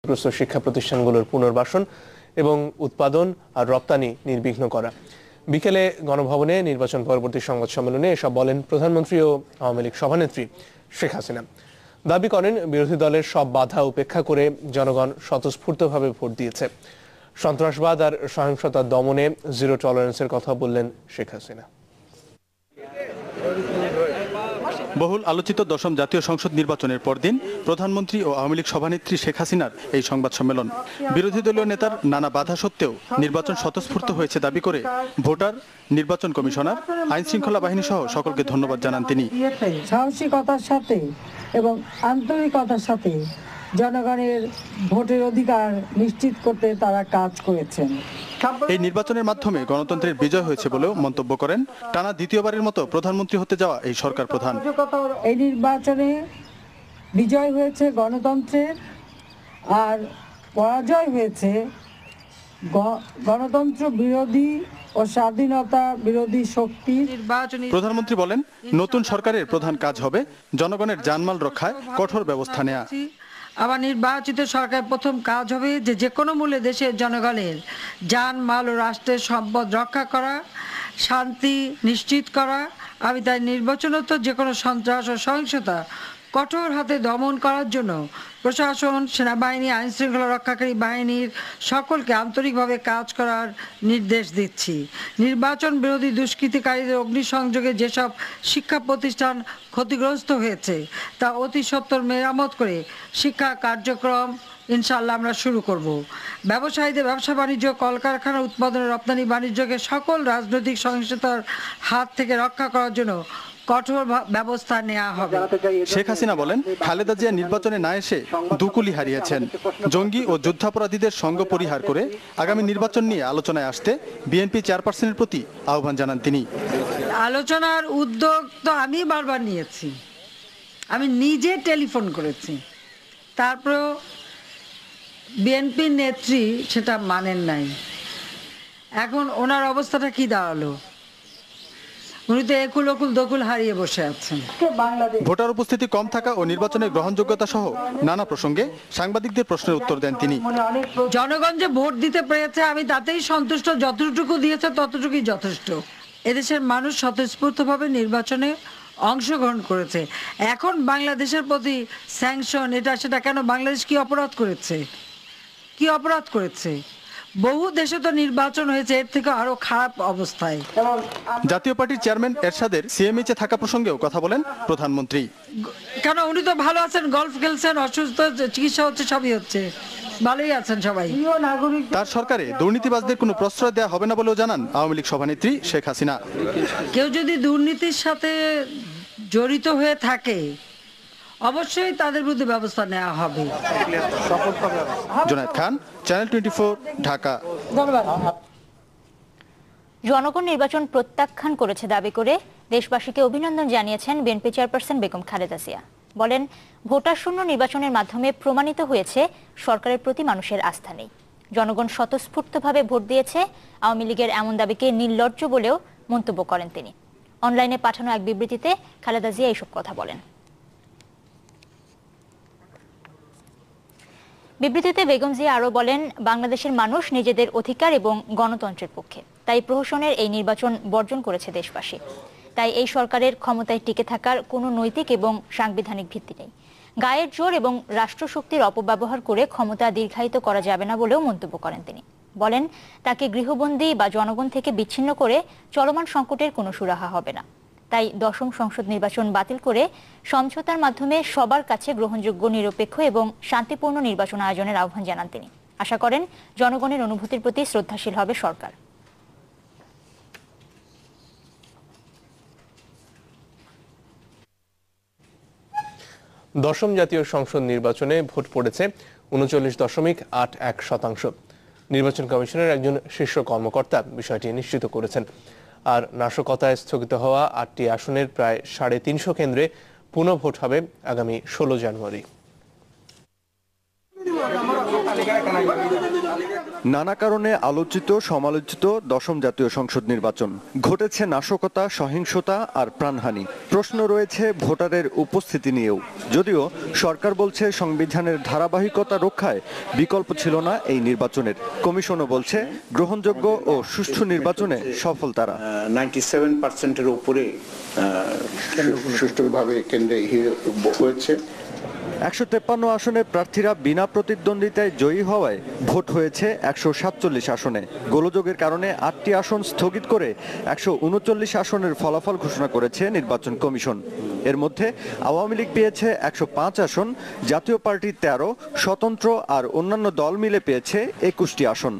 গ্রস্ত শিক্ষা প্রতিষ্ঠানগুলোর পুনর্বাসন এবং উৎপাদন আর রপ্তানি নির্বিঘ্ন করা। বিকেলে গণভবনে নির্বাচন পরবর্তী সংবাদ সম্মেলনে এসব বলেন প্রধানমন্ত্রী ও আওয়ামী লীগ সভানেত্রী শেখ হাসিনা। দাবি করেন বিরোধী দলের সব বাধা উপেক্ষা করে জনগণ স্বতঃস্ফূর্তভাবে ভোট দিয়েছে। সন্ত্রাসবাদ আর সহিংসতা দমনে জিরো টলারেন্সের কথা বললেন শেখ হাসিনা। বহুল আলোচিত দশম জাতীয় সংসদ নির্বাচনের পরদিন প্রধানমন্ত্রী ও আওয়ামী লীগ সভানেত্রী শেখ হাসিনার এই সংবাদ সম্মেলন। বিরোধী দলীয় নেতার নানা বাধা সত্ত্বেও নির্বাচন স্বতঃস্ফূর্ত হয়েছে দাবি করে ভোটার, নির্বাচন কমিশনার, আইন শৃঙ্খলা বাহিনী সহ সকলকে ধন্যবাদ জানান তিনি। সাহসিকতার সাথে এবং আন্তরিকতার সাথে জনগণের ভোটের অধিকার নিশ্চিত করতে তারা কাজ করেছেন। এই নির্বাচনের মাধ্যমে গণতন্ত্রের বিজয় হয়েছে বলেও মন্তব্য করেন টানা দ্বিতীয়বারের মতো প্রধানমন্ত্রী হতে যাওয়া এই সরকার প্রধান। এই নির্বাচনে বিজয় হয়েছে গণতন্ত্রের, আর পরাজয় হয়েছে গণতন্ত্র বিরোধী ও স্বাধীনতা বিরোধী শক্তির। প্রধানমন্ত্রী বলেন, নতুন সরকারের প্রধান কাজ হবে জনগণের জানমাল রক্ষায় কঠোর ব্যবস্থা নেওয়া। আবার নির্বাচিত সরকার প্রথম কাজ হবে যে কোনো মূল্যে দেশের জনগণের জানমাল ও রাষ্ট্রের সম্পদ রক্ষা করা, শান্তি নিশ্চিত করা। আমি তাই নির্বাচনত যে কোনো সন্ত্রাস ও সহিংসতা কঠোর হাতে দমন করার জন্য প্রশাসন, সেনাবাহিনী, আইন শৃঙ্খলা রক্ষাকারী বাহিনীর সকলকে আন্তরিকভাবে কাজ করার নির্দেশ দিচ্ছি। নির্বাচন বিরোধী দুষ্কৃতিকারীদের অগ্নিসংযোগে যেসব শিক্ষা প্রতিষ্ঠান ক্ষতিগ্রস্ত হয়েছে তা অতি সত্বর মেরামত করে শিক্ষা কার্যক্রম ইনশাআল্লাহ আমরা শুরু করব। ব্যবসায়ীদের ব্যবসা বাণিজ্য, কলকারখানা, উৎপাদন, রপ্তানি বাণিজ্যকে সকল রাজনৈতিক সহিংসতার হাত থেকে রক্ষা করার জন্য কঠোর ব্যবস্থা নেওয়া হবে। শেখ হাসিনা বলেন, খালেদা জিয়া নির্বাচনে না এসে দুকুলি হারিয়েছেন। জঙ্গি ও যুদ্ধাপরাধীদের সঙ্গ পরিহার করে আগামী নির্বাচন নিয়ে আলোচনায় আসতে বিএনপি চেয়ারপারসনের প্রতি আহ্বান জানান তিনি। আলোচনার উদ্যোগ তো আমি বারবার নিয়েছি, আমি নিজে টেলিফোন করেছি, তারপরেও বিএনপির নেত্রী সেটা মানেন নাই। এখন ওনার অবস্থাটা কি দাঁড়ালো? উনি তো একুল ওকুল দকুল হারিয়ে বসে আছেন। ভোটার উপস্থিতি কম থাকা ও নির্বাচনের গ্রহণযোগ্যতা সহ নানা প্রসঙ্গে সাংবাদিকদের প্রশ্নের উত্তর দেন তিনি। জনগণ যে ভোট দিতে পেরেছে আমি তাতেই সন্তুষ্ট, যতটুকু দিয়েছে ততটুকুই যথেষ্ট। এদেশের মানুষ স্বতঃস্ফূর্তভাবে নির্বাচনে অংশগ্রহণ করেছে। এখন বাংলাদেশের প্রতি স্যাংশন, এটা সেটা কেন? বাংলাদেশ কি অপরাধ করেছে? কি অপরাধ করেছে? বহু দেশে তো নির্বাচন হয়েছে এর থেকে আরো খারাপ অবস্থায়। জাতীয় পার্টির চেয়ারম্যান এরশাদের সিএমএইচে থাকা প্রসঙ্গেও কথা বলেন প্রধানমন্ত্রী। কেন? উনি তো ভালো আছেন, গলফ খেলছেন, অসুস্থ, চিকিৎসা হচ্ছে, সবই হচ্ছে, ভালোই আছেন সবাই। তার সরকারে দুর্নীতিবাজদের কোনো প্রশ্রয় দেওয়া হবে না বলেও জানান আওয়ামী লীগ সভানেত্রী শেখ হাসিনা। কেউ যদি দুর্নীতির সাথে জড়িত হয়ে থাকে অবশ্যই তাদের বিরুদ্ধে ব্যবস্থা নেওয়া হবে। জুনায়েদ খান, চ্যানেল 24, ঢাকা। জনগণ নির্বাচন প্রত্যাখ্যান করেছে দাবি করে দেশবাসীকে অভিনন্দন জানিয়েছেন বিএনপি চেয়ারপারসন বেগম খালেদা জিয়া। বলেন, ভোটার শূন্য নির্বাচনের মাধ্যমে প্রমাণিত হয়েছে সরকারের প্রতি মানুষের আস্থা নেই। জনগণ স্বতঃস্ফূর্তভাবে ভোট দিয়েছে। আওয়ামী লীগের এমন দাবিকে নির্লজ্জ বলেও মন্তব্য করেন তিনি। অনলাইনে পাঠানো এক বিবৃতিতে খালেদা জিয়া এইসব কথা বলেন। বিবৃতিতে বেগম জিয়া আরও বলেন, বাংলাদেশের মানুষ নিজেদের অধিকার এবং গণতন্ত্রের পক্ষে, তাই প্রহসনের এই নির্বাচন বর্জন করেছে দেশবাসী। তাই এই সরকারের ক্ষমতায় টিকে থাকার কোনো নৈতিক এবং সাংবিধানিক ভিত্তি নেই। গায়ের জোর এবং রাষ্ট্রশক্তির অপব্যবহার করে ক্ষমতা দীর্ঘায়িত করা যাবে না বলেও মন্তব্য করেন তিনি। বলেন, তাকে গৃহবন্দী বা জনগণ থেকে বিচ্ছিন্ন করে চলমান সংকটের কোনো সুরাহা হবে না। তাই দশম সংসদ নির্বাচন বাতিল করে সমঝোতার মাধ্যমে সবার কাছে গ্রহণযোগ্য, নিরপেক্ষ এবং শান্তিপূর্ণ নির্বাচন আয়োজনের আহ্বান জানান তিনি। আশা করেন জনগণের অনুভূতির প্রতি শ্রদ্ধাশীল হবে সরকার। দশম জাতীয় সংসদ নির্বাচনে ভোট পড়েছে 39.81%। নির্বাচন কমিশনের একজন শীর্ষ কর্মকর্তা বিষয়টি নিশ্চিত করেছেন। আর নাশকতায় স্থগিত হওয়া 8টি আসনের প্রায় 350 কেন্দ্রে পুনঃ ভোট হবে আগামী 16 জানুয়ারি। নানা কারণে আলোচিত সমালোচিত দশম জাতীয় সংসদ নির্বাচন। ঘটেছে নাশকতা, সহিংসতা আর প্রাণহানি। প্রশ্ন রয়েছে ভোটারের উপস্থিতি নিয়েও। যদিও সরকার বলছে সংবিধানের ধারাবাহিকতা রক্ষায় বিকল্প ছিল না এই নির্বাচনের। কমিশনও বলছে গ্রহণযোগ্য ও সুষ্ঠু নির্বাচনে সফল তারা। 97%-এর উপরে সুষ্ঠুভাবে কেন্দ্রে হয়েছে। 153 আসনে প্রার্থীরা বিনা প্রতিদ্বন্দ্বিতায় জয়ী হওয়ায় ভোট হয়েছে 147 আসনে। গোলযোগের কারণে 8টি আসন স্থগিত করে 139 আসনের ফলাফল ঘোষণা করেছে নির্বাচন কমিশন। এর মধ্যে আওয়ামী লীগ পেয়েছে 105 আসন, জাতীয় পার্টি 13, স্বতন্ত্র আর অন্যান্য দল মিলে পেয়েছে 21টি আসন।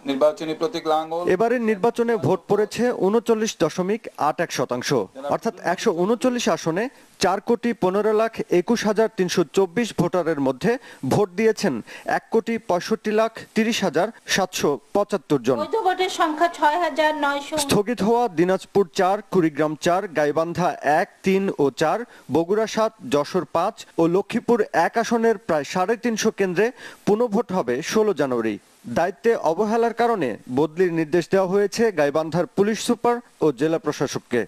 নির্বাচনী প্রতীক লাঙ্গল। এবারের নির্বাচনে ভোট পড়েছে 39.81%, অর্থাৎ 139 আসনে 4,15,21,324 ভোটারের মধ্যে ভোট দিয়েছেন 1,65,30,775 জন। ভোটের সংখ্যা 6,900। স্থগিত হওয়া দিনাজপুর 4, কুড়িগ্রাম 4, গাইবান্ধা 1, 3 ও 4, বগুড়া 7, যশোর 5 ও লক্ষ্মীপুর 1 আসনের প্রায় 350 কেন্দ্রে পুনঃভোট হবে 16 জানুয়ারি। দায়িত্বে অবহেলার কারণে বদলির নির্দেশ দেওয়া হয়েছে গাইবান্ধার পুলিশ সুপার ও জেলা প্রশাসককে।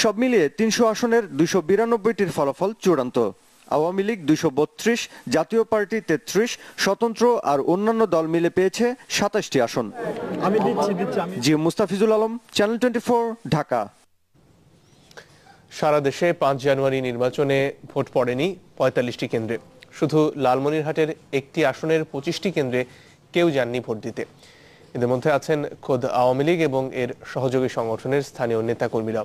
সব মিলিয়ে 300 আসনের 292টির ফলাফল চূড়ান্ত। আওয়ামী লীগ 232, জাতীয় পার্টি 33, স্বতন্ত্র আর অন্যান্য দল মিলে পেয়েছে 27টি আসন। জি মুস্তাফিজুল আলম, চ্যানেল 24, ঢাকা। সারা দেশে 5 জানুয়ারি নির্বাচনে ভোট পড়েনি 45টি কেন্দ্রে। শুধু লালমনিরহাটের একটি আসনের 25টি কেন্দ্রে কেউ যাননি ভোট দিতে। এদের মধ্যে আছেন খোদ আওয়ামী লীগ এবং এর সহযোগী সংগঠনের স্থানীয় নেতাকর্মীরা।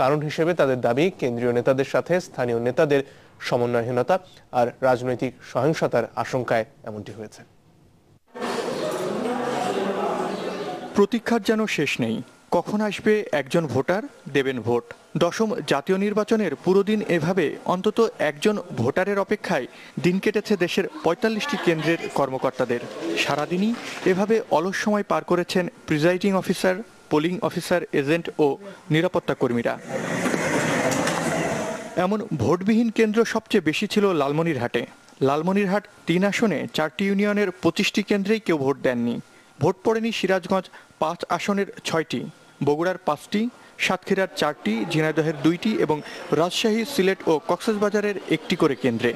কারণ হিসেবে তাদের দাবি, কেন্দ্রীয় নেতাদের সাথে স্থানীয় নেতাদের সমন্বয়হীনতা আর রাজনৈতিক সহিংসতার আশঙ্কায় এমনটি হয়েছে। প্রতীক্ষার যেন শেষ নেই। কখন আসবে একজন ভোটার, দেবেন ভোট। দশম জাতীয় নির্বাচনের পুরো দিন এভাবে অন্তত একজন ভোটারের অপেক্ষায় দিন কেটেছে দেশের 45টি কেন্দ্রের কর্মকর্তাদের। সারাদিনই এভাবে অলস সময় পার করেছেন presiding officer, polling officer, agent ও নিরাপত্তা কর্মীরা। এমন ভোটবিহীন কেন্দ্র সবচেয়ে বেশি ছিল লালমনিরহাটে। লালমনিরহাট 3 আসনে 4টি ইউনিয়নের 25টি কেন্দ্রেই কেউ ভোট দেননি। ভোট পড়েনি সিরাজগঞ্জ 5 আসনের 6টি, বগুড়ার 5টি, সাতক্ষীরার 4টি, ঝিনাইদহের 2টি এবং রাজশাহী, সিলেট ও কক্সবাজারের 1টি করে কেন্দ্রে।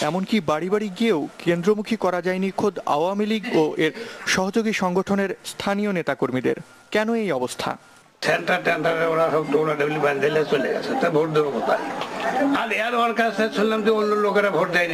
এমনকি বাড়ি বাড়ি গিয়েও কেন্দ্রমুখী করা যায়নি খোদ আওয়ামী লীগ ও এর সহযোগী সংগঠনের স্থানীয় নেতাকর্মীদের। কেন এই অবস্থা? ওরা সব টোলা টেবিল বাঁধলে চলে গেছে, তা ভোট দেবো কোথায়? আর এর ওর কাছে শুনলাম যে অন্য লোকেরা ভোট দেয়নি।